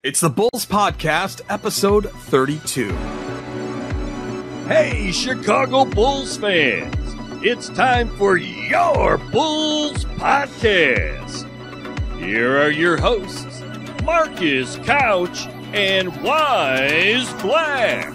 It's the Bulls Podcast, episode 32. Hey, Chicago Bulls fans! It's time for your Bulls Podcast. Here are your hosts, Marcus Couch and Wyse Black.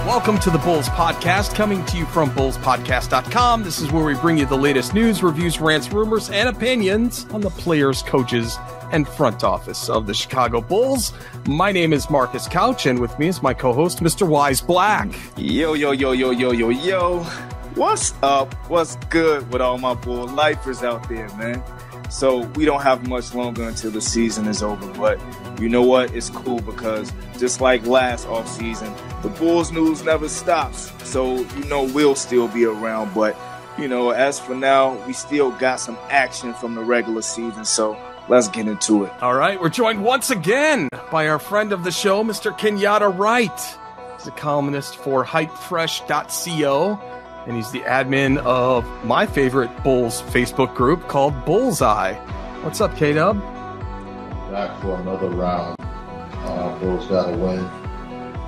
Welcome to the Bulls Podcast, coming to you from bullspodcast.com. This is where we bring you the latest news, reviews, rants, rumors, and opinions on the players, coaches, and front office of the Chicago Bulls. My name is Marcus Couch, and with me is my co-host, Mr. Wyse Black. Yo. What's up? What's good with all my Bull lifers out there, man? So we don't have much longer until the season is over, but you know what? It's cool because just like last offseason, the Bulls news never stops. So, we'll still be around, but, as for now, we still got some action from the regular season, so let's get into it. All right, we're joined once again by our friend of the show, Mr. Kenyatta Wright. He's a columnist for hypefresh.co, and he's the admin of my favorite Bulls Facebook group called Bullseye. What's up, K-Dub? Back for another round. Bulls got to win.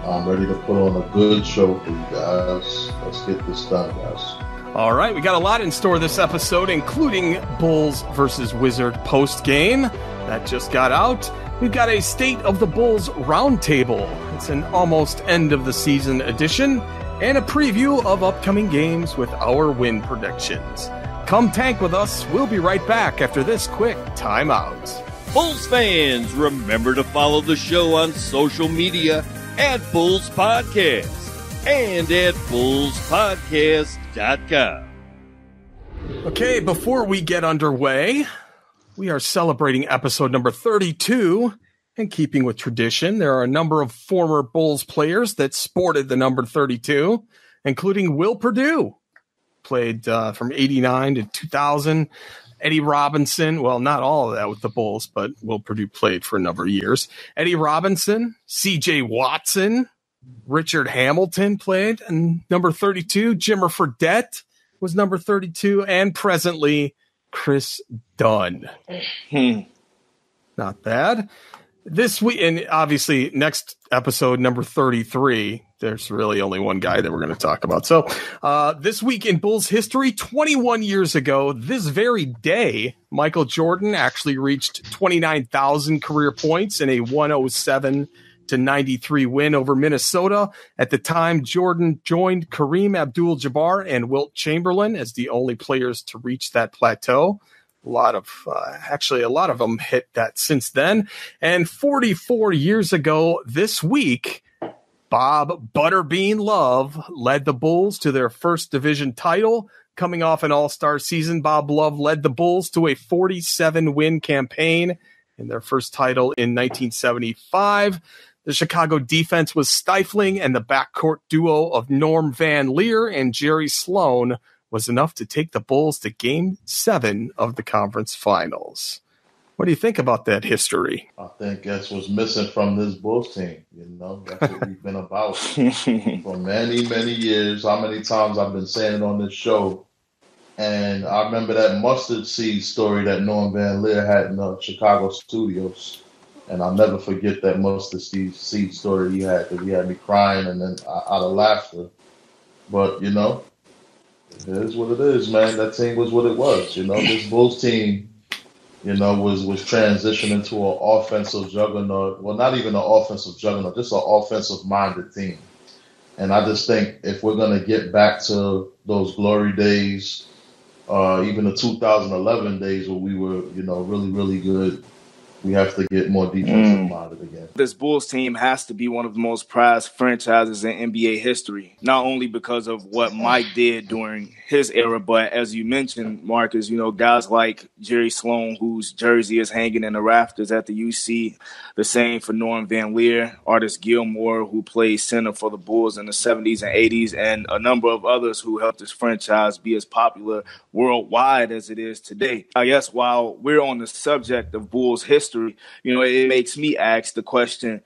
I'm ready to put on a good show for you guys. Let's get this done, guys. All right, we got a lot in store this episode, including Bulls versus Wizard post-game. That just got out. We've got a State of the Bulls roundtable. It's an almost end-of-the-season edition, and a preview of upcoming games with our win predictions. Come tank with us. We'll be right back after this quick timeout. Bulls fans, remember to follow the show on social media at Bulls Podcast and at bullspodcast.com. Okay, before we get underway, we are celebrating episode number 32. In keeping with tradition, there are a number of former Bulls players that sported the number 32, including Will Perdue, played from 89 to 2000. Eddie Robinson, well, not all of that with the Bulls, but Will Perdue played for a number of years. Eddie Robinson, C.J. Watson, Richard Hamilton played, and number 32, Jimmer Fredette was number 32, and presently Chris Dunn. Not bad. This week, and obviously next episode, number 33, there's really only one guy that we're going to talk about. So this week in Bulls history, 21 years ago, this very day, Michael Jordan actually reached 29,000 career points in a 107-93 win over Minnesota. At the time, Jordan joined Kareem Abdul-Jabbar and Wilt Chamberlain as the only players to reach that plateau. A lot of them hit that since then. And 44 years ago this week, Bob Butterbean Love led the Bulls to their first division title. Coming off an all-star season, Bob Love led the Bulls to a 47-win campaign in their first title in 1975. The Chicago defense was stifling, and the backcourt duo of Norm Van Leer and Jerry Sloan was enough to take the Bulls to Game 7 of the conference finals. What do you think about that history? I think that's what's missing from this Bulls team. That's what we've been about for many, many years. How many times I've been saying it on this show. And I remember that mustard seed story that Norm Van Leer had in the Chicago studios. And I'll never forget that mustard seed story he had, because he had me crying and then out of laughter. But, it is what it is, man. That team was what it was. This Bulls team, was transitioning to an offensive juggernaut. Well, not even an offensive juggernaut, just an offensive-minded team. And I just think if we're going to get back to those glory days, even the 2011 days where we were, really, really good, we have to get more defensive-minded again. This Bulls team has to be one of the most prized franchises in NBA history, not only because of what Mike did during his era, but as you mentioned, Marcus, guys like Jerry Sloan, whose jersey is hanging in the rafters at the UC, the same for Norm Van Leer, Artis Gilmore, who played center for the Bulls in the 70s and 80s, and a number of others who helped this franchise be as popular worldwide as it is today. I guess while we're on the subject of Bulls history, it makes me ask the question,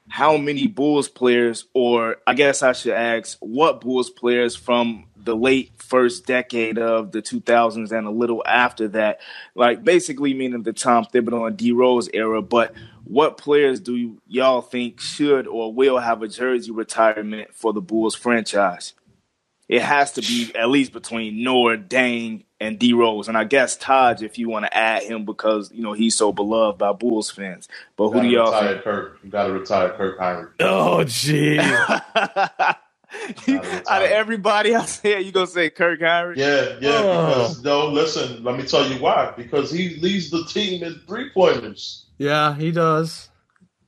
how many Bulls players, or I guess I should ask, what Bulls players from the late first decade of the 2000s and a little after that, like basically meaning the Tom Thibodeau and D Rose era, but what players do y'all think should or will have a jersey retirement for the Bulls franchise? It has to be at least between Noah, Dang, and D Rose. And I guess Taj, if you want to add him because, he's so beloved by Bulls fans. But who do y'all think? You got to retire Kirk Heinrich. Oh, geez. Out of everybody I said, you going to say Kirk Heinrich? Yeah, because, listen, let me tell you why. Because he leads the team in three-pointers. Yeah, he does.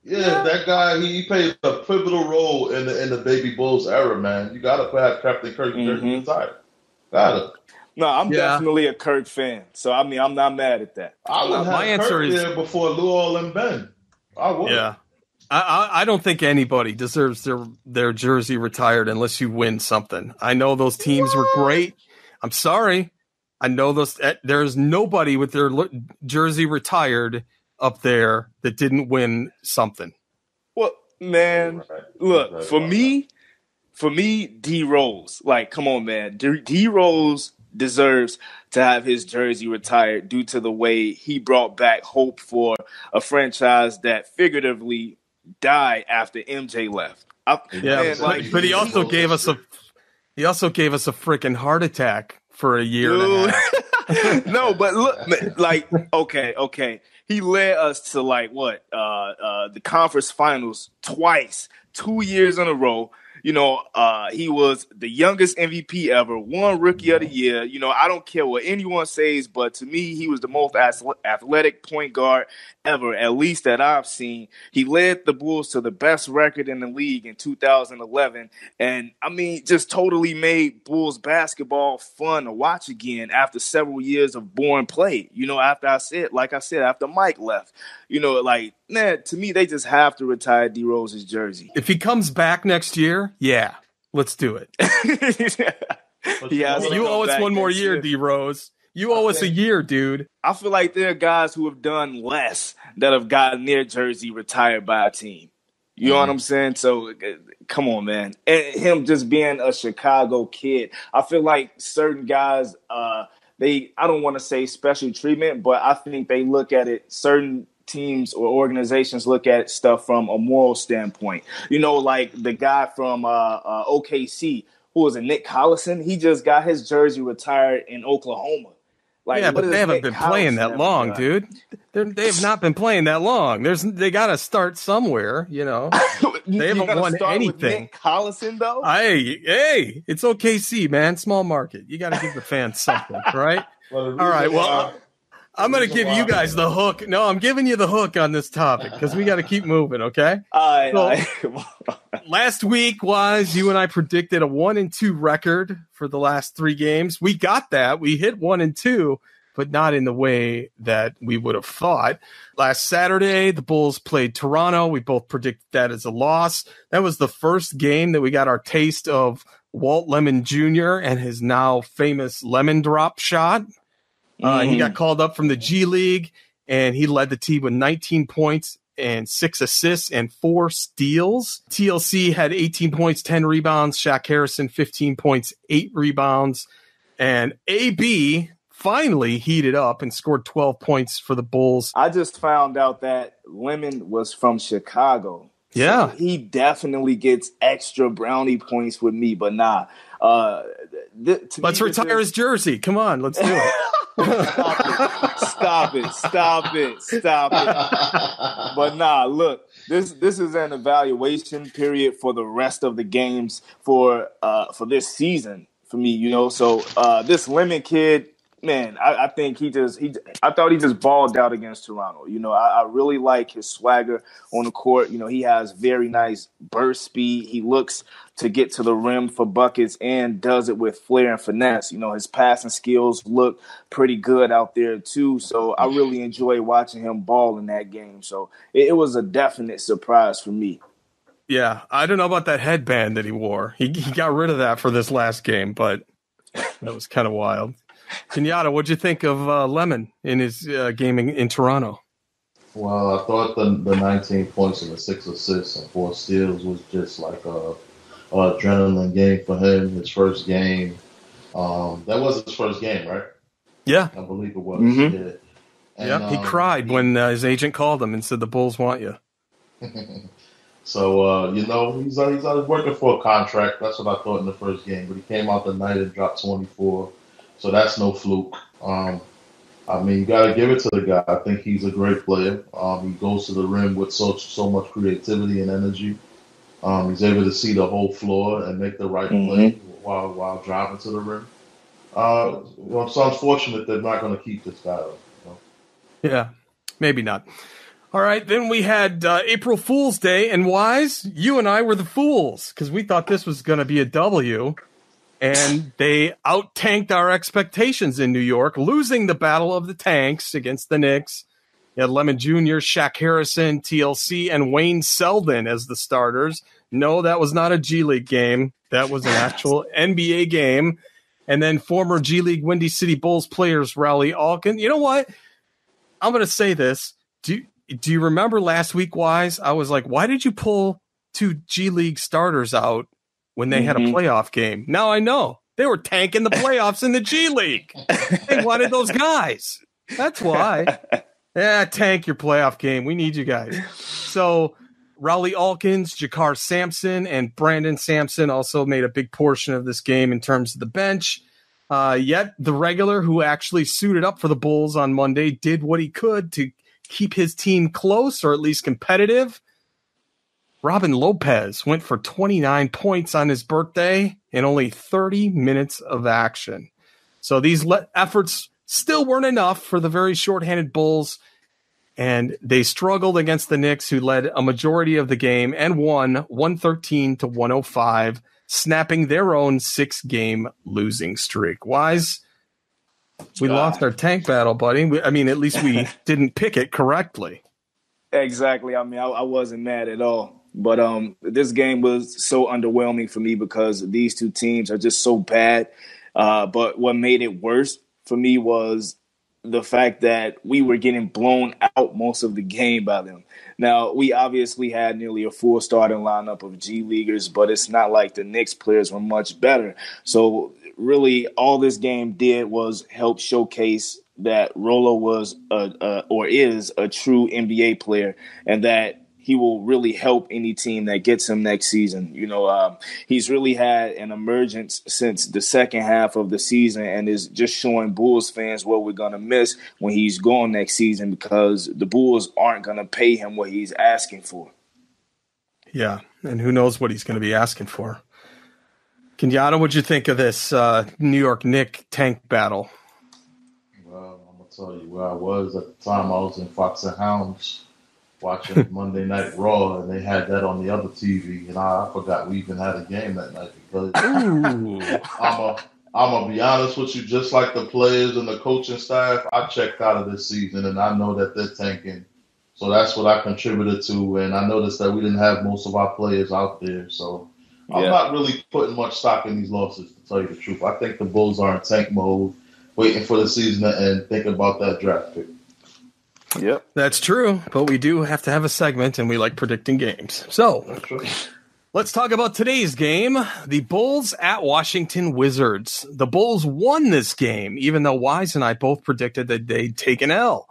Yeah, that guy, he played a pivotal role in the Baby Bulls era, man. You got to have Captain Kirk retired. Got to. No, I'm definitely a Kirk fan. So, I'm not mad at that. I would have Kirk there before Luol and Ben. I would. Yeah. I don't think anybody deserves their jersey retired unless you win something. I know those teams were great. I'm sorry. I know there's nobody with their jersey retired up there that didn't win something. Well, man, look, for me, D Rose, like, come on, man. D Rose deserves to have his jersey retired due to the way he brought back hope for a franchise that figuratively died after MJ left. But he also gave us a freaking heart attack for a year and a half. No, but look, like, okay. He led us to the conference finals twice, 2 years in a row. He was the youngest MVP ever, won Rookie of the Year. I don't care what anyone says, but to me, he was the most athletic point guard ever, at least that I've seen. He led the Bulls to the best record in the league in 2011. And, just totally made Bulls basketball fun to watch again after several years of boring play. After Mike left. To me, they just have to retire D Rose's jersey. If he comes back next year, yeah, let's do it. You owe us one more year, D Rose. You owe us a year, dude. I feel like there are guys who have done less that have gotten their jersey retired by a team. You know what I'm saying? So, come on, man. And him just being a Chicago kid, I feel like certain guys, I don't want to say special treatment, but I think they look at it, certain teams or organizations look at stuff from a moral standpoint. Like the guy from OKC, who was Nick Collison, he just got his jersey retired in Oklahoma. But they haven't been playing that long, dude. They have not been playing that long. They got to start somewhere, They haven't won anything. Nick Collison, though? Hey, it's OKC, man. Small market. You got to give the fans something, right? All right, well, I'm going to give you guys the hook. No, I'm giving you the hook on this topic because we got to keep moving, okay? Last week was you and I predicted a 1-2 record for the last 3 games. We got that. We hit 1-2, but not in the way that we would have thought. Last Saturday, the Bulls played Toronto. We both predicted that as a loss. That was the first game that we got our taste of Walt Lemon Jr. and his now famous lemon drop shot. He got called up from the G League, and he led the team with 19 points and 6 assists and 4 steals. TLC had 18 points, 10 rebounds. Shaq Harrison, 15 points, 8 rebounds. And AB finally heated up and scored 12 points for the Bulls. I just found out that Lemon was from Chicago. Yeah. So he definitely gets extra brownie points with me, but nah. Let's retire his jersey. Come on, let's do it. Stop it. But nah, look, this is an evaluation period for the rest of the games for this season for me, So this Lemon kid, man, I think I thought he just balled out against Toronto. I really like his swagger on the court. He has very nice burst speed. He looks to get to the rim for buckets and does it with flair and finesse. His passing skills look pretty good out there too. So I really enjoy watching him ball in that game. So it was a definite surprise for me. Yeah, I don't know about that headband that he wore. He got rid of that for this last game, but that was kind of wild. Kenyatta, what'd you think of Lemon in his game in Toronto? Well, I thought the 19 points and the 6 assists and 4 steals was just like a adrenaline game for him. His first game. That was his first game, right? Yeah, I believe it was. Mm-hmm. Yeah. And, he cried when his agent called him and said the Bulls want you. So, he's working for a contract. That's what I thought in the first game. But he came out the night and dropped 24. So that's no fluke. You got to give it to the guy. I think he's a great player. He goes to the rim with so much creativity and energy. He's able to see the whole floor and make the right play while driving to the rim. It's unfortunate they're not going to keep this guy up. Yeah, maybe not. All right, then we had April Fool's Day, and Wyse, you and I were the fools because we thought this was going to be a W, and they out-tanked our expectations in New York, losing the Battle of the Tanks against the Knicks. You had Lemon Jr., Shaq Harrison, TLC, and Wayne Selden as the starters. No, that was not a G League game. That was an actual NBA game. And then former G League Windy City Bulls players, Rowley Alkin. You know what? I'm going to say this. Do you remember last week, Wyse? I was like, why did you pull 2 G League starters out when they had a playoff game? Now I know. They were tanking the playoffs in the G League. They wanted those guys. That's why. Yeah, tank your playoff game. We need you guys. So Rowley Alkins, Jakar Sampson, and Brandon Sampson also made a big portion of this game in terms of the bench. Yet the regular who actually suited up for the Bulls on Monday did what he could to keep his team close or at least competitive. Robin Lopez went for 29 points on his birthday in only 30 minutes of action. So these efforts still weren't enough for the very shorthanded Bulls, and they struggled against the Knicks, who led a majority of the game and won 113-105, snapping their own 6-game losing streak. Wyse, we lost our tank battle, buddy. At least we didn't pick it correctly. Exactly. I wasn't mad at all. But this game was so underwhelming for me because these two teams are just so bad. But what made it worse for me was the fact that we were getting blown out most of the game by them. Now, we obviously had nearly a full starting lineup of G Leaguers, but it's not like the Knicks players were much better. So really all this game did was help showcase that Rolo was is a true NBA player, and that he will really help any team that gets him next season. He's really had an emergence since the second half of the season and is just showing Bulls fans what we're going to miss when he's gone next season, because the Bulls aren't going to pay him what he's asking for. Yeah, and who knows what he's going to be asking for. Kenyatta, what'd you think of this New York Knicks tank battle? Well, I'm going to tell you where I was at the time. I was in Fox and Hounds watching Monday Night Raw, and they had that on the other TV, and I forgot we even had a game that night because I'm going to be honest with you, just like the players and the coaching staff, I checked out of this season, and I know that they're tanking. So that's what I contributed to, and I noticed that we didn't have most of our players out there, so I'm not really putting much stock in these losses, to tell you the truth. I think the Bulls are in tank mode, waiting for the season to end, thinking about that draft pick. Yep, that's true. But we do have to have a segment, and we like predicting games. So let's talk about today's game. The Bulls at Washington Wizards. The Bulls won this game, even though Wyse and I both predicted that they'd take an L.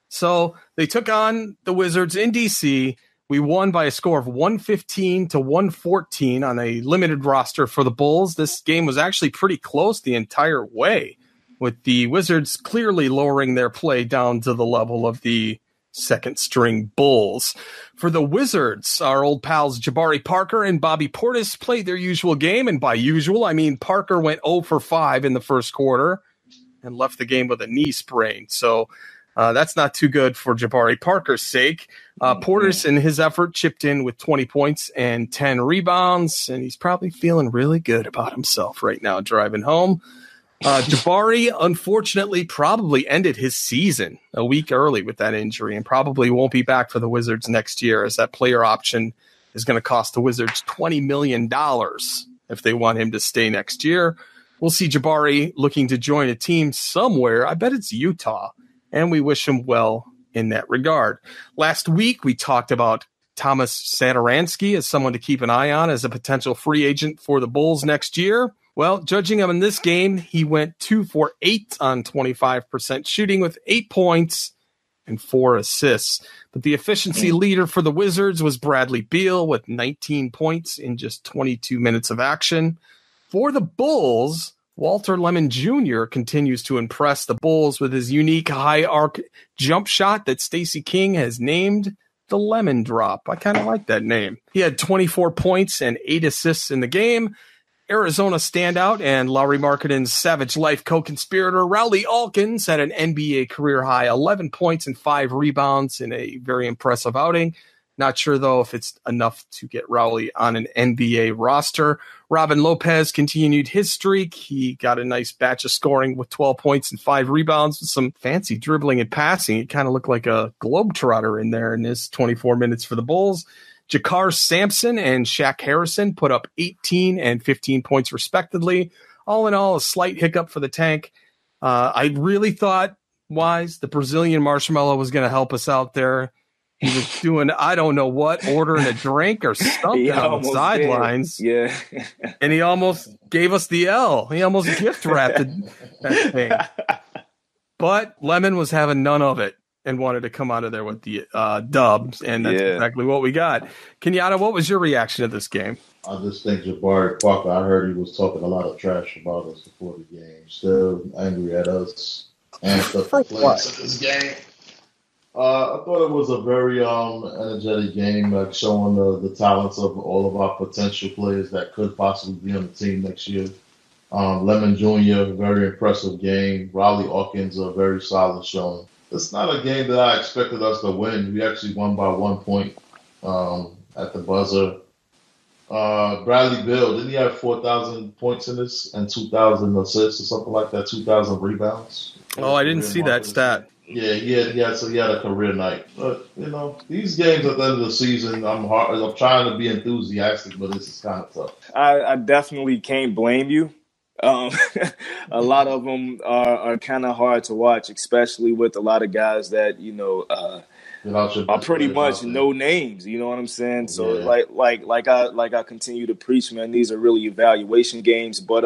So they took on the Wizards in D.C. We won by a score of 115-114 on a limited roster for the Bulls. This game was actually pretty close the entire way, with the Wizards clearly lowering their play down to the level of the second-string Bulls. For the Wizards, our old pals Jabari Parker and Bobby Portis played their usual game, and by usual, I mean Parker went 0 for 5 in the first quarter and left the game with a knee sprain. So that's not too good for Jabari Parker's sake. Portis, in his effort, chipped in with 20 points and 10 rebounds, and he's probably feeling really good about himself right now driving home. Jabari, unfortunately, probably ended his season a week early with that injury and probably won't be back for the Wizards next year, as that player option is going to cost the Wizards $20 million if they want him to stay next year. We'll see Jabari looking to join a team somewhere. I bet it's Utah, and we wish him well in that regard. Last week, we talked about Thomas Satoransky as someone to keep an eye on as a potential free agent for the Bulls next year. Well, judging him in this game, he went 2 for 8 on 25% shooting with 8 points and 4 assists. But the efficiency leader for the Wizards was Bradley Beal with 19 points in just 22 minutes of action. For the Bulls, Walter Lemon Jr. continues to impress the Bulls with his unique high arc jump shot that Stacey King has named the Lemon Drop. I kind of like that name. He had 24 points and 8 assists in the game. Arizona standout and Lauri Markkanen's Savage Life co-conspirator Rowley Alkins had an NBA career-high 11 points and 5 rebounds in a very impressive outing. Not sure, though, if it's enough to get Rowley on an NBA roster. Robin Lopez continued his streak. He got a nice batch of scoring with 12 points and 5 rebounds with some fancy dribbling and passing. It kind of looked like a globetrotter in there in his 24 minutes for the Bulls. Jakar Sampson and Shaq Harrison put up 18 and 15 points respectively. All in all, a slight hiccup for the Tank. I really thought Wyse, the Brazilian Marshmallow, was going to help us out there. He was doing, I don't know what, ordering a drink or something on the sidelines. Yeah. And he almost gave us the L. He almost gift wrapped that thing. But Lemon was having none of it and wanted to come out of there with the dubs. And that's exactly what we got. Kenyatta, what was your reaction to this game? I just think Jabari Parker, I heard he was talking a lot of trash about us before the game. Still angry at us and stuff for playing this game. I thought it was a very energetic game, showing the talents of all of our potential players that could possibly be on the team next year. Lemon Jr., very impressive game. Rowley Alkins, a very solid showing. It's not a game that I expected us to win. We actually won by 1 point at the buzzer. Bradley Beal, didn't he have 4,000 points in this and 2,000 assists or something like that, 2,000 rebounds? Oh, I didn't see that stat. Yeah, so he had a career night. But, these games at the end of the season, I'm trying to be enthusiastic, but this is kind of tough. I definitely can't blame you. A lot of them are kind of hard to watch, especially with a lot of guys that, are pretty much no names. You know what I'm saying? So like I continue to preach, man, these are really evaluation games. But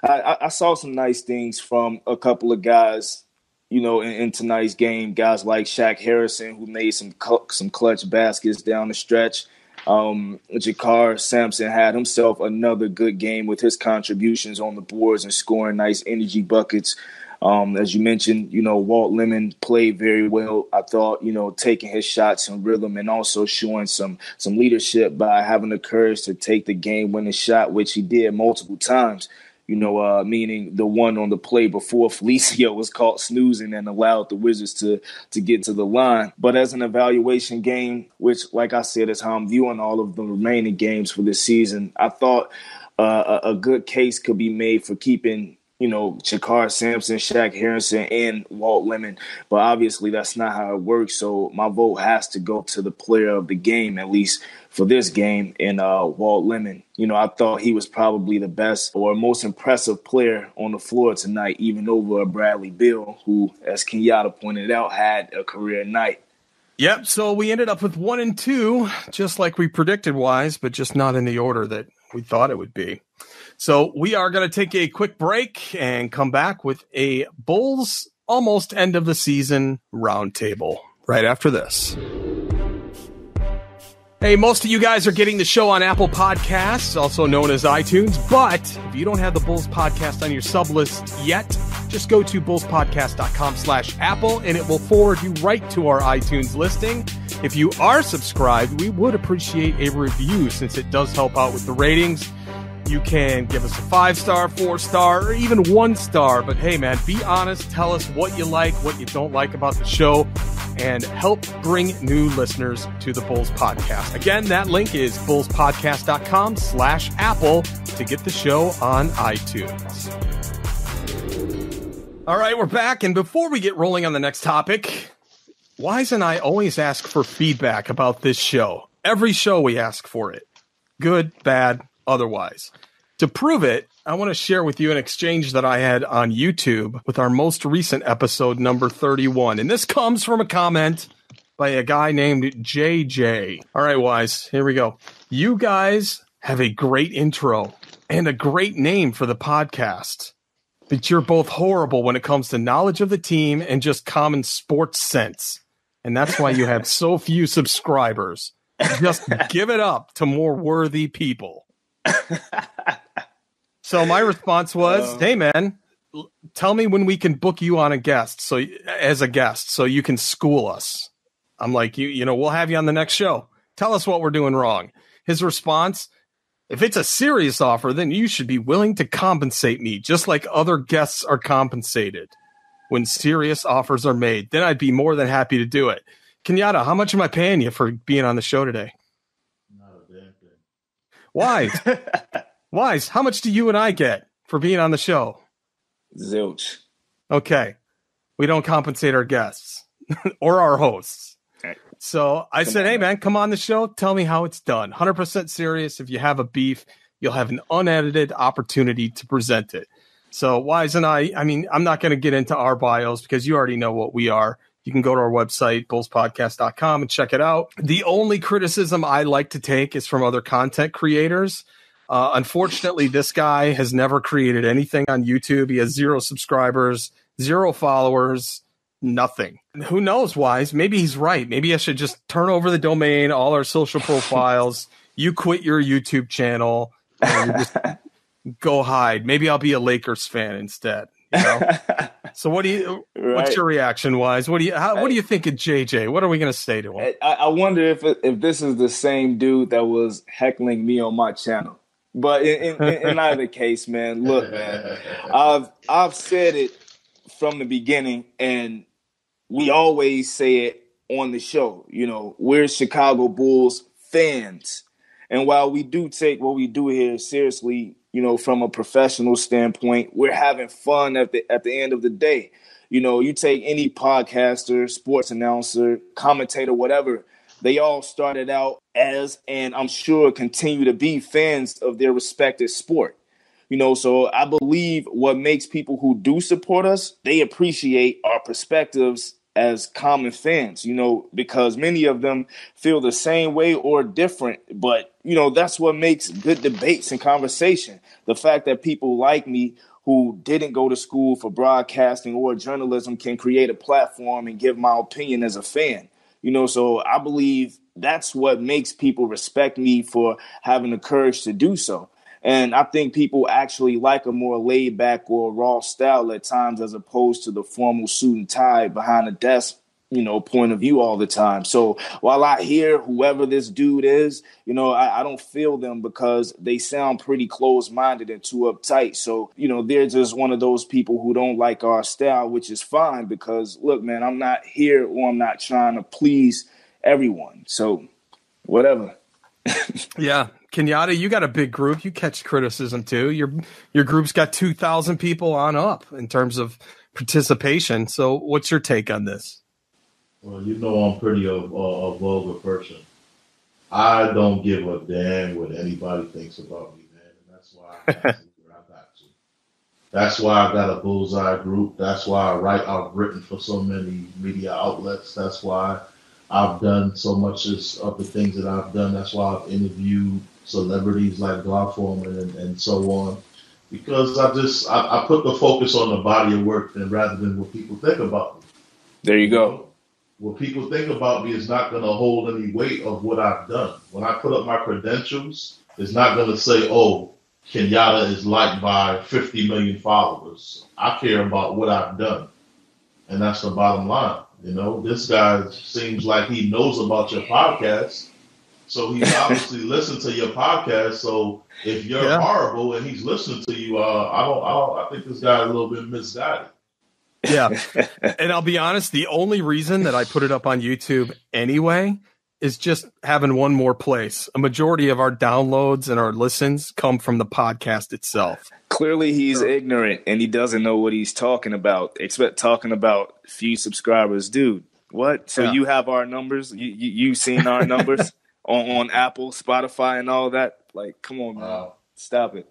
I saw some nice things from a couple of guys, in tonight's game, guys like Shaq Harrison, who made some clutch baskets down the stretch. Jakar Sampson had himself another good game with his contributions on the boards and scoring nice energy buckets. As you mentioned, Walt Lemon played very well. I thought, taking his shots in rhythm and also showing some leadership by having the courage to take the game-winning shot, which he did multiple times. Meaning the one on the play before Felicio was caught snoozing and allowed the Wizards to get to the line. But as an evaluation game, which, like I said, is how I'm viewing all of the remaining games for this season, I thought a good case could be made for keeping, Jakar Sampson, Shaq Harrison, and Walt Lemon. But obviously that's not how it works. So my vote has to go to the player of the game, at least for this game, in Walt Lemon. I thought he was probably the best or most impressive player on the floor tonight, even over Bradley Beal, who, as Kenyatta pointed out, had a career night. Yep, so we ended up with 1 and 2, just like we predicted, Wyse, but just not in the order that we thought it would be. So we are going to take a quick break and come back with a Bulls almost end of the season roundtable right after this. Hey, most of you guys are getting the show on Apple Podcasts, also known as iTunes, but if you don't have the Bulls Podcast on your sub list yet, just go to bullspodcast.com/Apple and it will forward you right to our iTunes listing. If you are subscribed, we would appreciate a review since it does help out with the ratings. You can give us a 5-star, 4-star, or even 1-star. But hey, man, be honest. Tell us what you like, what you don't like about the show, and help bring new listeners to the Bulls Podcast. Again, that link is bullspodcast.com/Apple to get the show on iTunes. All right, we're back. And before we get rolling on the next topic, Wyse and I always ask for feedback about this show. Every show we ask for it. Good, bad, otherwise. To prove it, I want to share with you an exchange that I had on YouTube with our most recent episode, number 31. And this comes from a comment by a guy named JJ. All right, Wyse, here we go. You guys have a great intro and a great name for the podcast. But you're both horrible when it comes to knowledge of the team and just common sports sense. And that's why you have so few subscribers. Just give it up to more worthy people. So my response was, hey, man, tell me when we can book you on as a guest so you can school us. I'm like, we'll have you on the next show. Tell us what we're doing wrong. His response, if it's a serious offer, then you should be willing to compensate me just like other guests are compensated when serious offers are made. Then I'd be more than happy to do it. Kenyatta, how much am I paying you for being on the show today? Not a damn thing. Wyse, how much do you and I get for being on the show? Zilch. Okay. We don't compensate our guests or our hosts. So I said, hey, man, come on the show. Tell me how it's done. 100% serious. If you have a beef, you'll have an unedited opportunity to present it. So Wyse and I mean, I'm not going to get into our bios because you already know what we are. You can go to our website, bullspodcast.com, and check it out. The only criticism I like to take is from other content creators. Unfortunately, this guy has never created anything on YouTube. He has 0 subscribers, 0 followers. Nothing. Who knows, Wyse? Maybe he's right. Maybe I should just turn over the domain, all our social profiles. You quit your YouTube channel and just go hide. Maybe I'll be a Lakers fan instead. So what's your reaction, Wyse? What do you think of JJ? What are we going to say to him? I wonder if this is the same dude that was heckling me on my channel. But in either case, man, look, man, I've said it from the beginning, and we always say it on the show. We're Chicago Bulls fans. And while we do take what we do here seriously, from a professional standpoint, we're having fun at the end of the day. You take any podcaster, sports announcer, commentator, whatever, they all started out as, and I'm sure continue to be, fans of their respective sport. So I believe what makes people who do support us, they appreciate our perspectives as common fans, because many of them feel the same way or different. But, that's what makes good debates and conversation. The fact that people like me who didn't go to school for broadcasting or journalism can create a platform and give my opinion as a fan. So I believe that's what makes people respect me for having the courage to do so. And I think people actually like a more laid back or raw style at times as opposed to the formal suit and tie behind a desk, point of view all the time. So while I hear whoever this dude is, I don't feel them because they sound pretty closed-minded and too uptight. So, they're just one of those people who don't like our style, which is fine because, look, man, I'm not here or I'm not trying to please everyone. So whatever. Yeah. Kenyatta, you got a big group. You catch criticism too. Your group's got 2,000 people on up in terms of participation. So what's your take on this? Well, I'm pretty a vulgar person. I don't give a damn what anybody thinks about me, man. And that's why I got to where I got to. That's why I got a bullseye group. That's why I've written for so many media outlets. That's why I've done so much of the things that I've done. That's why I've interviewed celebrities like God Foreman and so on. Because I put the focus on the body of work and rather than what people think about me. There you go. What people think about me is not going to hold any weight of what I've done. When I put up my credentials, it's not going to say, oh, Kenyatta is liked by 50 million followers. I care about what I've done. And that's the bottom line. This guy seems like he knows about your podcast. So he's obviously listened to your podcast. So if you're horrible and he's listening to you, I think this guy's a little bit misguided. Yeah. And I'll be honest, the only reason that I put it up on YouTube anyway is just having one more place. A majority of our downloads and our listens come from the podcast itself. Clearly he's ignorant and he doesn't know what he's talking about. Talking about few subscribers. Dude, what? So you have our numbers? You seen our numbers on Apple, Spotify, and all that? Like, come on, man. Wow. Stop it.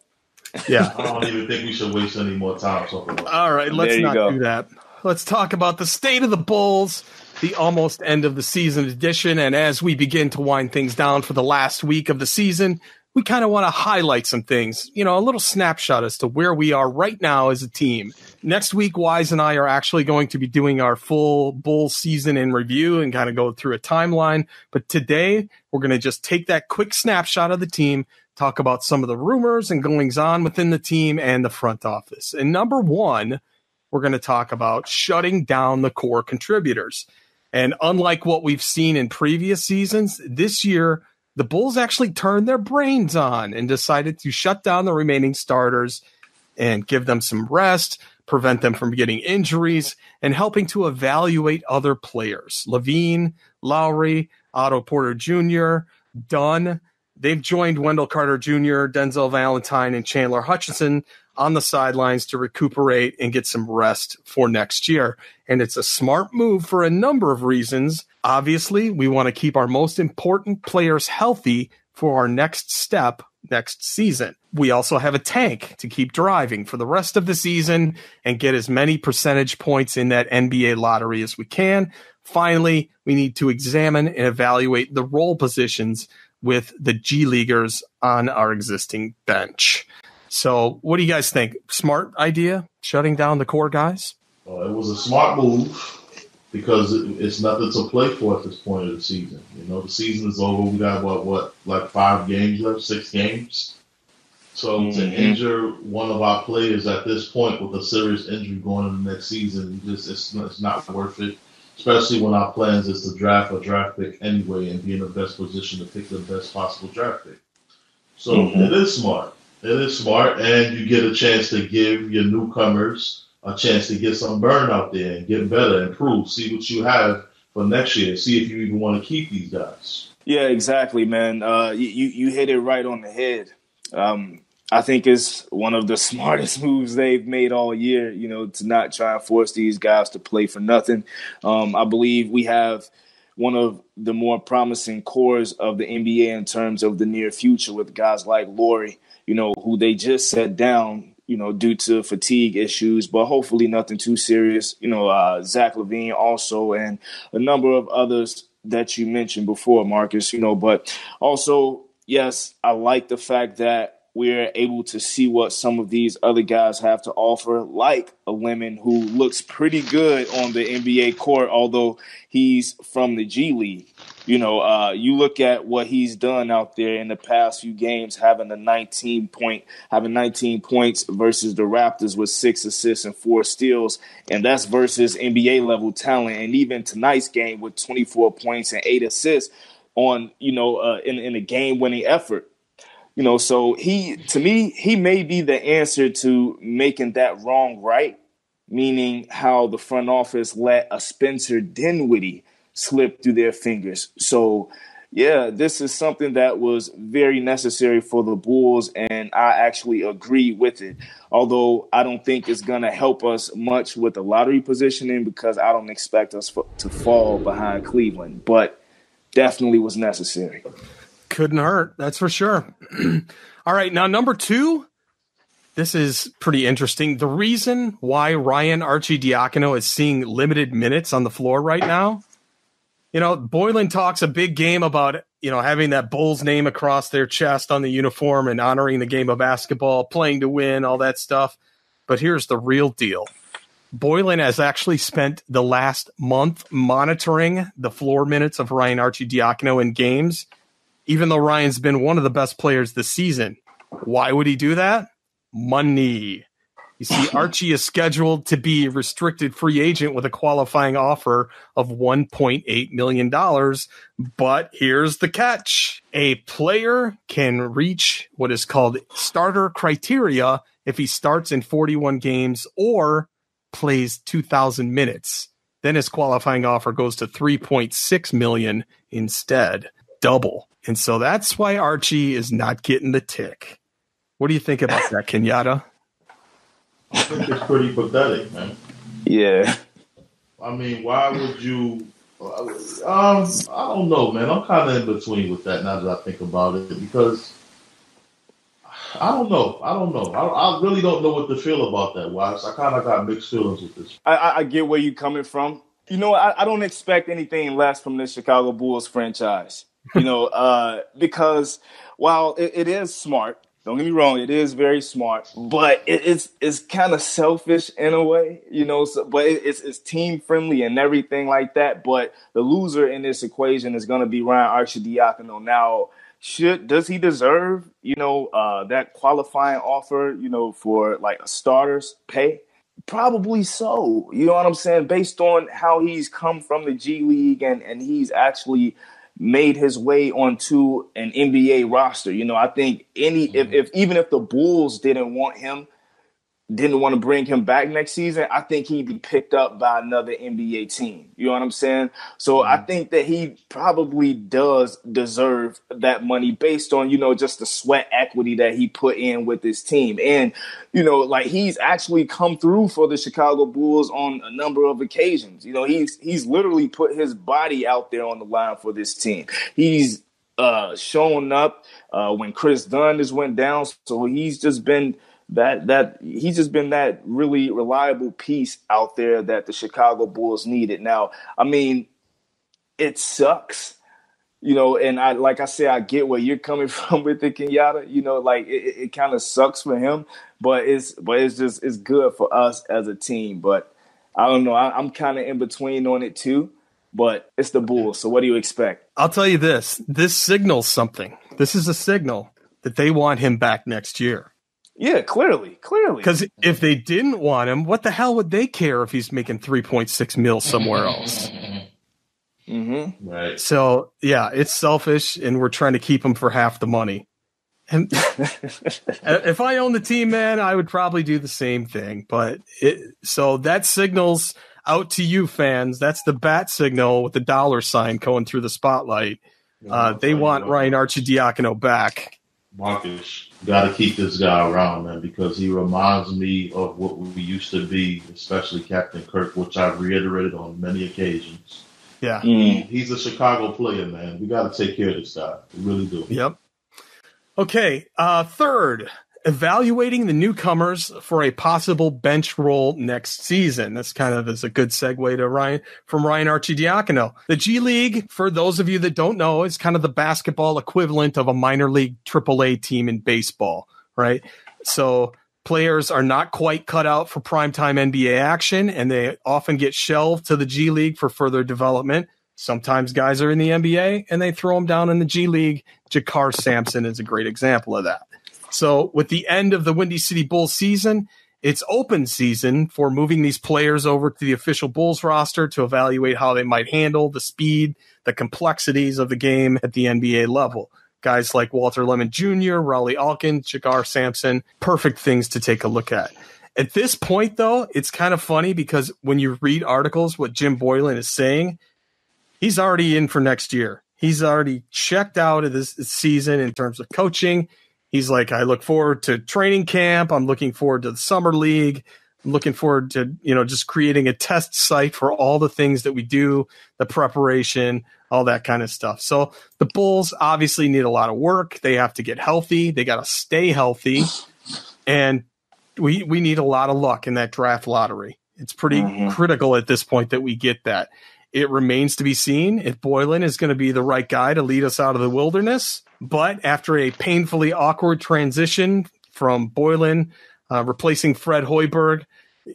Yeah. I don't even think we should waste any more time talking about it. All right, let's not do that. Let's talk about the state of the Bulls, the almost end of the season edition. And as we begin to wind things down for the last week of the season, we kind of want to highlight some things, a little snapshot as to where we are right now as a team. Next week, Wyse and I are actually going to be doing our full Bulls season in review and kind of go through a timeline. But today, we're going to just take that quick snapshot of the team, talk about some of the rumors and goings on within the team and the front office. And number one, we're going to talk about shutting down the core contributors. And unlike what we've seen in previous seasons, this year, the Bulls actually turned their brains on and decided to shut down the remaining starters and give them some rest, prevent them from getting injuries, and helping to evaluate other players. Levine, Lowry, Otto Porter Jr., Dunn. They've joined Wendell Carter Jr., Denzel Valentine, and Chandler Hutchinson on the sidelines to recuperate and get some rest for next year. And it's a smart move for a number of reasons. Obviously, we want to keep our most important players healthy for our next step next season. We also have a tank to keep driving for the rest of the season and get as many percentage points in that NBA lottery as we can. Finally, we need to examine and evaluate the role positions with the G Leaguers on our existing bench. So what do you guys think? Smart idea, shutting down the core guys? It was a smart move because it's nothing to play for at this point of the season. The season is over. We got, like 5 games left, 6 games. So to injure one of our players at this point with a serious injury going into the next season, it's not worth it, especially when our plans is to draft a draft pick anyway and be in the best position to pick the best possible draft pick. So it is smart. It is smart, and you get a chance to give your newcomers a chance to get some burn out there and get better, improve, see what you have for next year, see if you even want to keep these guys. Yeah, exactly, man. You hit it right on the head. I think it's one of the smartest moves they've made all year, to not try and force these guys to play for nothing. I believe we have one of the more promising cores of the NBA in terms of the near future with guys like Lowry, who they just set down, due to fatigue issues, but hopefully nothing too serious. Zach LaVine also, and a number of others that you mentioned before, Marcus, but also, yes, I like the fact that we're able to see what some of these other guys have to offer, like a Lemon who looks pretty good on the NBA court, although he's from the G League. You look at what he's done out there in the past few games, having 19 points versus the Raptors with 6 assists and 4 steals, and that's versus NBA level talent. And even tonight's game with 24 points and 8 assists on, in a game-winning effort. So he may be the answer to making that wrong right, meaning how the front office let a Spencer Dinwiddie slip through their fingers. So, yeah, this is something that was very necessary for the Bulls, and I actually agree with it. Although I don't think it's going to help us much with the lottery positioning because I don't expect us to fall behind Cleveland, but definitely was necessary. Couldn't hurt, that's for sure. All right, now number 2, this is pretty interesting. The reason why Ryan Arcidiacono is seeing limited minutes on the floor right now, Boylen talks a big game about, having that Bulls name across their chest on the uniform and honoring the game of basketball, playing to win, all that stuff. But here's the real deal. Boylen has actually spent the last month monitoring the floor minutes of Ryan Arcidiacono in games, even though Ryan's been one of the best players this season. Why would he do that? Money. You see, Archie is scheduled to be a restricted free agent with a qualifying offer of $1.8 million. But here's the catch. A player can reach what is called starter criteria if he starts in 41 games or plays 2,000 minutes. Then his qualifying offer goes to $3.6 million instead. Double. And so that's why Archie is not getting the tick. What do you think about that, Kenyatta? I think it's pretty pathetic, man. Yeah. I mean, why would you? I don't know, man. I'm kind of in between with that now that I think about it because I don't know. I really don't know what to feel about that, Wyse. I kind of got mixed feelings with this. I get where you're coming from. I don't expect anything less from the Chicago Bulls franchise. Because while it is smart, don't get me wrong, it is very smart, but it's kind of selfish in a way, but it's team friendly and everything like that. But the loser in this equation is going to be Ryan Arcidiacono. Now, does he deserve, that qualifying offer, for like a starter's pay? Probably so. You know what I'm saying? Based on how he's come from the G League and he's actually made his way onto an NBA roster. I think if even if the Bulls didn't want to bring him back next season, I think he'd be picked up by another NBA team. You know what I'm saying? So I think that he probably does deserve that money based on, just the sweat equity that he put in with his team. And, like he's actually come through for the Chicago Bulls on a number of occasions. He's literally put his body out there on the line for this team. He's shown up when Chris Dunn just went down. So he's just been he's just been that really reliable piece out there that the Chicago Bulls needed. Now, I mean, it sucks, and like I said, I get where you're coming from with the Kenyatta, like it kind of sucks for him, but it's good for us as a team. But I don't know. I'm kind of in between on it too, but it's the Bulls. So what do you expect? I'll tell you this signals something. This is a signal that they want him back next year. Yeah, clearly. Because if they didn't want him, what the hell would they care if he's making $3.6 million somewhere else? Mm-hmm. Right. So, yeah, it's selfish, and we're trying to keep him for half the money. And if I owned the team, man, I would probably do the same thing. So that signals out to you fans. That's the bat signal with the $sign going through the spotlight. They want Ryan Arcidiacono back. Marcus, got to keep this guy around, man, because he reminds me of what we used to be, especially Captain Kirk, which I've reiterated on many occasions. Yeah. He's a Chicago player, man. We got to take care of this guy. We really do. Yep. Okay. Third, evaluating the newcomers for a possible bench role next season. This kind of is a good segue to Ryan Arcidiacono. The G League, for those of you that don't know, is kind of the basketball equivalent of a minor league AAA team in baseball, right? So players are not quite cut out for primetime NBA action, and they often get shelved to the G League for further development. Sometimes guys are in the NBA, and they throw them down in the G League. Jakar Sampson is a great example of that. So with the end of the Windy City Bulls season, it's open season for moving these players over to the official Bulls roster to evaluate how they might handle the speed, the complexities of the game at the NBA level. Guys like Walter Lemon Jr., Raleigh Alkin, Jakar Sampson, perfect things to take a look at. At this point, though, it's kind of funny because when you read articles, what Jim Boylan is saying, he's already in for next year. He's already checked out of this season in terms of coaching. He's like, I look forward to training camp. I'm looking forward to the summer league. I'm looking forward to, just creating a test site for all the things that we do, the preparation, all that kind of stuff. So the Bulls obviously need a lot of work. They have to get healthy. They got to stay healthy. And we need a lot of luck in that draft lottery. It's pretty critical at this point that we get that. It remains to be seen if Boylan is going to be the right guy to lead us out of the wilderness. But after a painfully awkward transition from Boylan replacing Fred Hoiberg,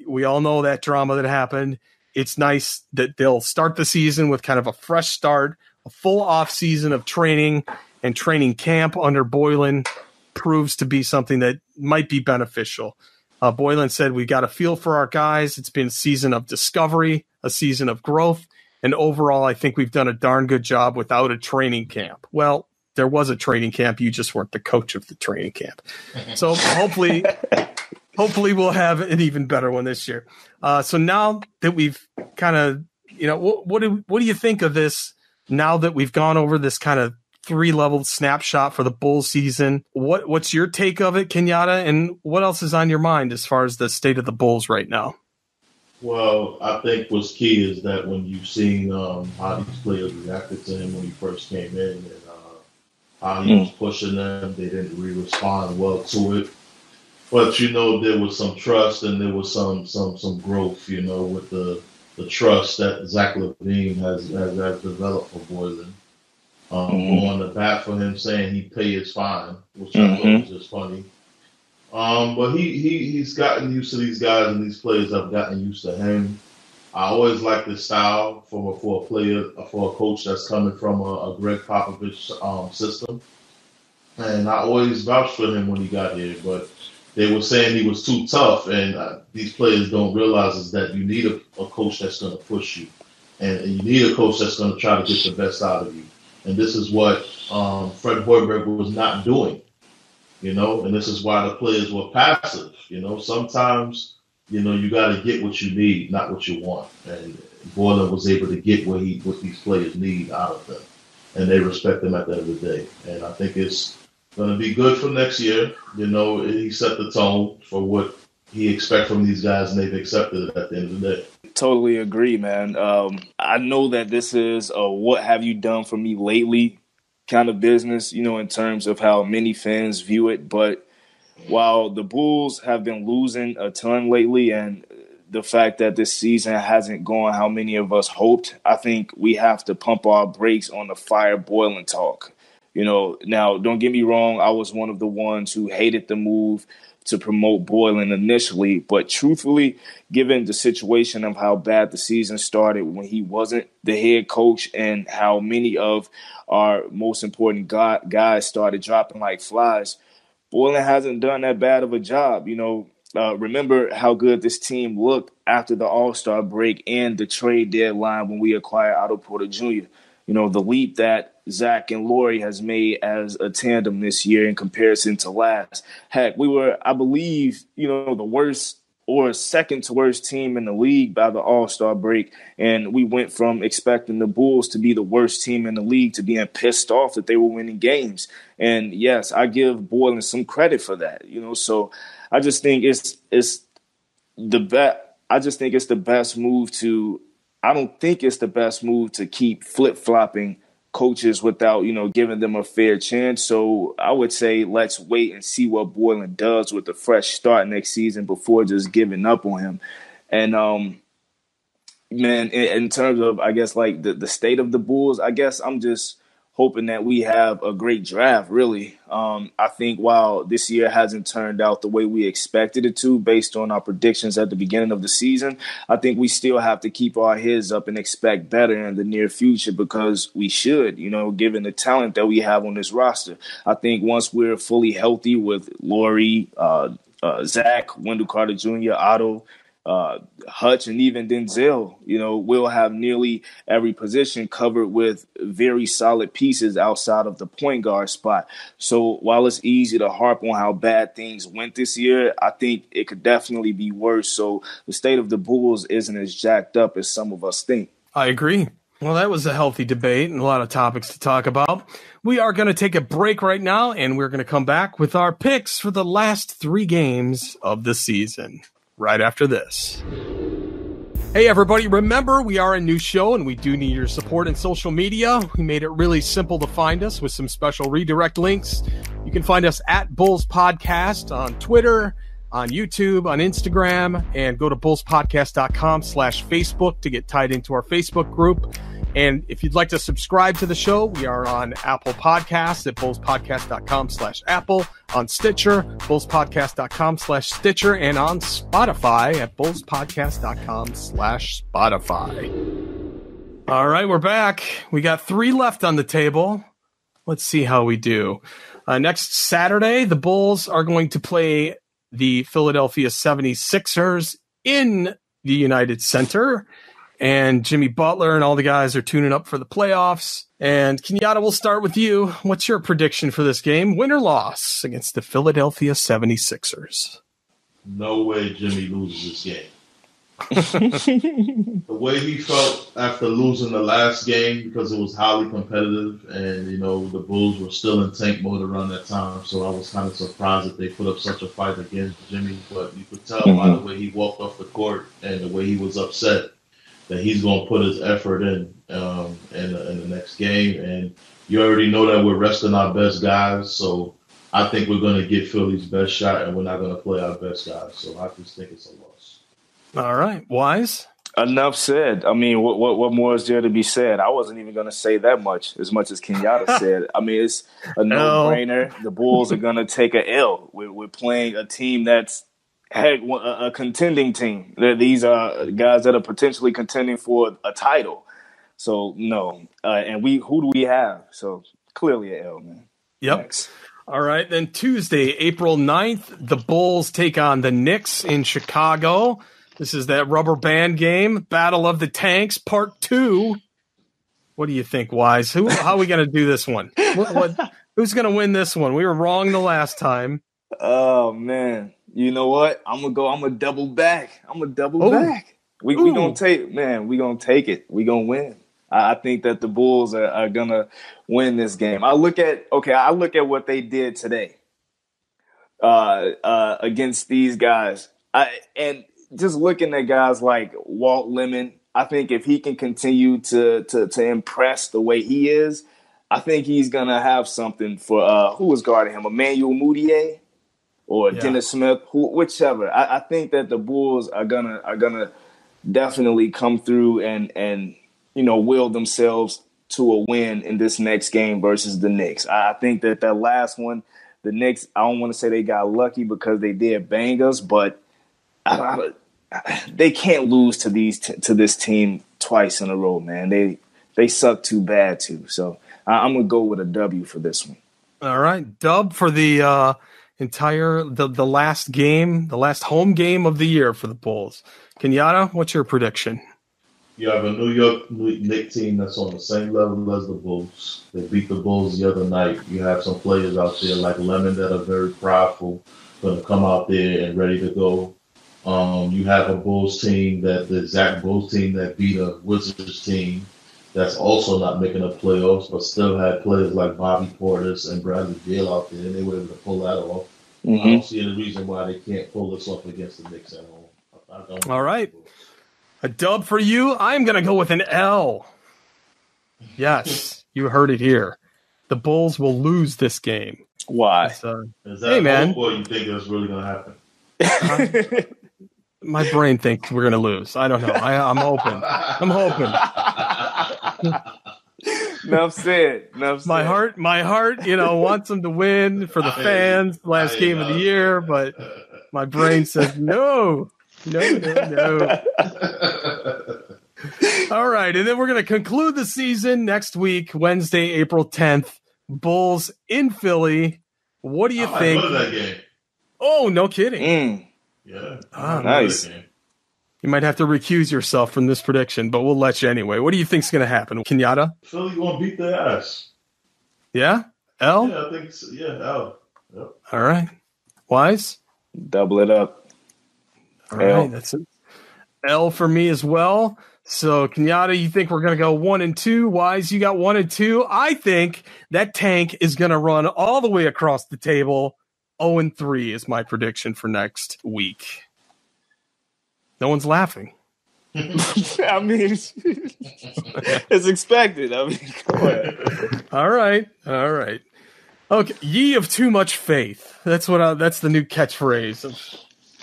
we all know that drama that happened. It's nice that they'll start the season with kind of a fresh start, a full off season of training, and training camp under Boylan proves to be something that might be beneficial. Boylan said, we got a feel for our guys. It's been a season of discovery, a season of growth. And overall, I think we've done a darn good job without a training camp. Well, there was a training camp. You just weren't the coach of the training camp. So hopefully we'll have an even better one this year. So now that we've kind of, what do you think of this now that we've gone over this kind of 3-level snapshot for the Bulls season? What's your take of it, Kenyatta? And what else is on your mind as far as the state of the Bulls right now? Well, I think what's key is that when you've seen how these players reacted to him when he first came in and how he was pushing them, they didn't really respond well to it. But, there was some trust and there was some growth, with the trust that Zach LaVine has developed for Boylan. go on the bat for him, saying he'd pay his fine, which I thought was just funny. But he's gotten used to these guys, and these players have gotten used to him. I always like the style for a player, for a coach that's coming from a Greg Popovich system. And I always vouched for him when he got here, but they were saying he was too tough, and these players don't realize is that you need a coach that's going to push you, and you need a coach that's going to try to get the best out of you. And this is what Fred Hoiberg was not doing, and this is why the players were passive. Sometimes, you got to get what you need, not what you want. And Boylen was able to get what these players need out of them, and they respect him at the end of the day. And I think it's going to be good for next year. He set the tone for what he expects from these guys, and they've accepted it at the end of the day. Totally agree, man. I know that this is a what have you done for me lately kind of business, in terms of how many fans view it. But while the Bulls have been losing a ton lately, and the fact that this season hasn't gone how many of us hoped, I think we have to pump our brakes on the fire Boylen talk. Now, don't get me wrong, I was one of the ones who hated the move to promote Boylen initially, but truthfully, given the situation of how bad the season started when he wasn't the head coach and how many of our most important guys started dropping like flies, Boylen hasn't done that bad of a job. Remember how good this team looked after the All-Star break and the trade deadline when we acquired Otto Porter Jr. The leap that Zach and Laurie has made as a tandem this year in comparison to last. Heck, we were, I believe, the worst or second to worst team in the league by the All-Star break. And we went from expecting the Bulls to be the worst team in the league to being pissed off that they were winning games. And yes, I give Boylen some credit for that, so I just think it's the best. I just think it's the best move to, I don't think it's the best move to keep flip-flopping coaches without, giving them a fair chance. So I would say let's wait and see what Boylen does with a fresh start next season before just giving up on him. And, man, in terms of, I guess, like the state of the Bulls, I guess I'm just hoping that we have a great draft, really. I think while this year hasn't turned out the way we expected it to based on our predictions at the beginning of the season, I think we still have to keep our heads up and expect better in the near future because we should, given the talent that we have on this roster. I think once we're fully healthy with Laurie, Zach, Wendell Carter Jr., Otto, Hutch, and even Denzel, we'll have nearly every position covered with very solid pieces outside of the point guard spot. So while it's easy to harp on how bad things went this year, I think it could definitely be worse. So the state of the Bulls isn't as jacked up as some of us think. I agree. Well, that was a healthy debate and a lot of topics to talk about. We are going to take a break right now, and we're going to come back with our picks for the last 3 games of the season. Right after this. Hey everybody, remember we are a new show and we do need your support in social media. We made it really simple to find us with some special redirect links. You can find us at Bulls Podcast on Twitter, on YouTube, on Instagram, and go to bullspodcast.com/Facebook to get tied into our Facebook group. And if you'd like to subscribe to the show, we are on Apple Podcasts at bullspodcast.com/Apple, on Stitcher, bullspodcast.com/Stitcher, and on Spotify at bullspodcast.com/Spotify. All right, we're back. We got 3 left on the table. Let's see how we do. Next Saturday, the Bulls are going to play the Philadelphia 76ers in the United Center. And Jimmy Butler and all the guys are tuning up for the playoffs. And Kenyatta, we'll start with you. What's your prediction for this game? Win or loss against the Philadelphia 76ers? No way Jimmy loses this game. The way he felt after losing the last game, because it was highly competitive and, the Bulls were still in tank mode around that time. So I was kind of surprised that they put up such a fight against Jimmy. But you could tell by the way he walked off the court and the way he was upset that he's going to put his effort in the next game. And you already know that we're resting our best guys. So I think we're going to get Philly's best shot, and we're not going to play our best guys. So I just think it's a loss. All right. Wyse? Enough said. I mean, what more is there to be said? I wasn't even going to say that much as Kenyatta said. I mean, it's a no-brainer. The Bulls are going to take a L. We're playing a team that's a contending team. These are guys that are potentially contending for a title. So, no. And who do we have? So, clearly a L, man. Yep. Next. All right. Then Tuesday, April 9th, the Bulls take on the Knicks in Chicago. This is that rubber band game, Battle of the Tanks, Part 2. What do you think, Wyse? How are we going to do this one? Who's going to win this one? We were wrong the last time. Oh, man. You know what? I'm going to double back. Back. We going to take it. We going to win. I think that the Bulls are going to win this game. I look at what they did today against these guys. And just looking at guys like Walt Lemon, I think if he can continue to impress the way he is, I think he's going to have something for who was guarding him, Emmanuel Mudiay or Dennis Smith, whichever. I think that the Bulls are gonna definitely come through and will themselves to a win in this next game versus the Knicks. I think that last one, the Knicks, I don't want to say they got lucky because they did bang us, but they can't lose to this team twice in a row, man. They suck too bad too. So I'm gonna go with a W for this one. All right, dub for the the last game, the last home game of the year for the Bulls. Kenyatta, what's your prediction? You have a New York Knicks team that's on the same level as the Bulls. They beat the Bulls the other night. You have some players out there like Lemon that are very prideful, going to come out there and ready to go. You have a Bulls team the exact Bulls team that beat a Wizards team that's also not making the playoffs, but still had players like Bobby Portis and Bradley Beal out there, and they were able to pull that off. I don't see any reason why they can't pull this off against the Knicks at home. All right. A dub for you. I'm going to go with an L. Yes, you heard it here. The Bulls will lose this game. Why? Is that man. Or you think it's really going to happen? My brain thinks we're going to lose. I don't know. I'm hoping. Enough said. My heart, wants them to win for the fans. Last game of the year, but my brain says no. All right, and then we're going to conclude the season next week, Wednesday, April 10th. Bulls in Philly. What do you think? I that game. Oh, no kidding. Yeah. Nice. You might have to recuse yourself from this prediction, but we'll let you anyway. What do you think's going to happen, Kenyatta? Philly going to beat their ass. Yeah? L? Yeah, I think so. Yeah, L. Yep. All right. Wyse? Double it up. All right, that's it. L for me as well. So, Kenyatta, you think we're going to go 1 and 2? Wyse, you got 1 and 2. I think that tank is going to run all the way across the table. 0 and 3 is my prediction for next week. No one's laughing. I mean, it's expected. I mean, go ahead. All right. Okay, ye of too much faith. That's the new catchphrase of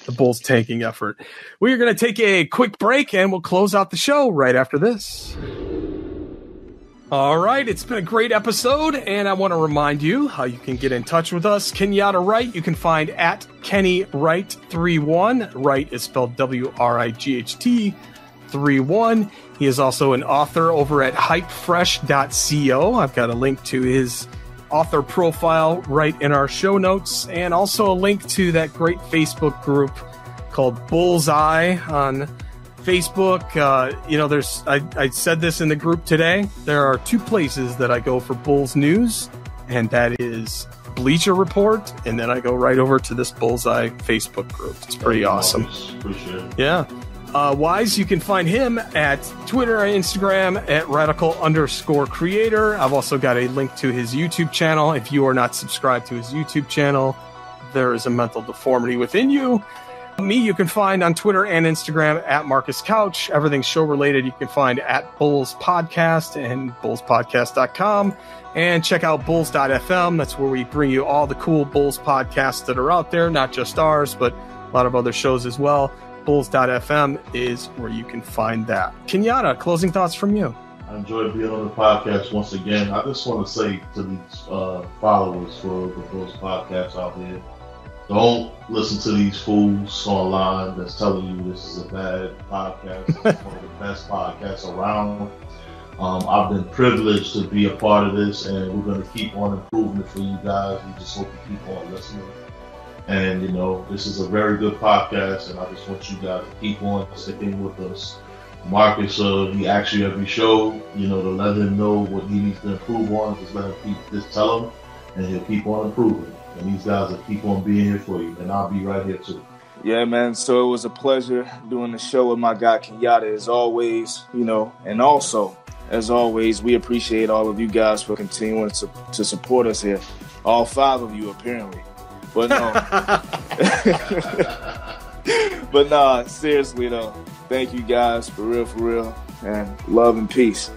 the Bulls tanking effort. We are going to take a quick break and we'll close out the show right after this. All right, it's been a great episode, and I want to remind you how you can get in touch with us. Kenyatta Wright, you can find at Kenny Wright 31. Wright is spelled WRIGHT 31. He is also an author over at hypefresh.co. I've got a link to his author profile right in our show notes, and also a link to that great Facebook group called Bullseye on Facebook. I said this in the group today. There are 2 places that I go for Bulls news, and that is Bleacher Report, and then I go right over to this Bullseye Facebook group. It's pretty awesome. Appreciate it. Yeah. Wyse, you can find him at Twitter and Instagram at radical_creator. I've also got a link to his YouTube channel. If you are not subscribed to his YouTube channel, there is a mental deformity within you. Me, you can find on Twitter and Instagram at Marcus Couch. Everything show related, you can find at Bulls Podcast and bullspodcast.com. And check out bulls.fm. That's where we bring you all the cool Bulls podcasts that are out there, not just ours, but a lot of other shows as well. Bulls.fm is where you can find that. Kenyatta, closing thoughts from you. I enjoyed being on the podcast once again. I just want to say to these followers for the Bulls podcast out there, don't listen to these fools online that's telling you this is a bad podcast. It's one of the best podcasts around. I've been privileged to be a part of this, and we're going to keep on improving it for you guys. We just hope you keep on listening. And, this is a very good podcast, and I just want you guys to keep on sticking with us. Marcus, he asks you every show, to let him know what he needs to improve on. Just tell him, and he'll keep on improving. And these guys will keep on being here for you, and I'll be right here too. Yeah, man. So it was a pleasure doing the show with my guy Kenyatta as always, and also, as always, we appreciate all of you guys for continuing to support us here. All 5 of you, apparently. But no, seriously though. Thank you guys, for real, and love and peace.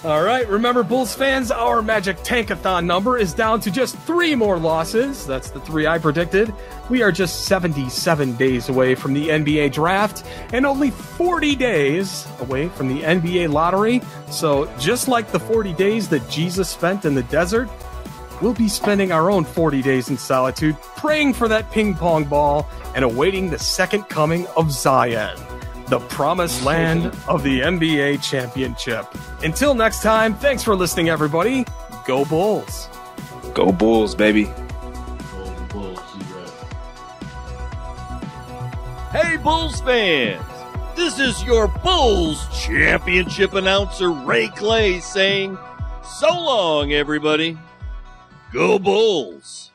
All right, remember, Bulls fans, our Magic Tankathon number is down to just 3 more losses. That's the 3 I predicted. We are just 77 days away from the NBA draft and only 40 days away from the NBA lottery. So just like the 40 days that Jesus spent in the desert, we'll be spending our own 40 days in solitude, praying for that ping pong ball and awaiting the second coming of Zion, the promised land of the NBA championship. Until next time, thanks for listening, everybody. Go Bulls. Go Bulls, baby. Go Bulls. See you guys. Hey, Bulls fans! This is your Bulls championship announcer, Ray Clay, saying, so long, everybody. Go Bulls!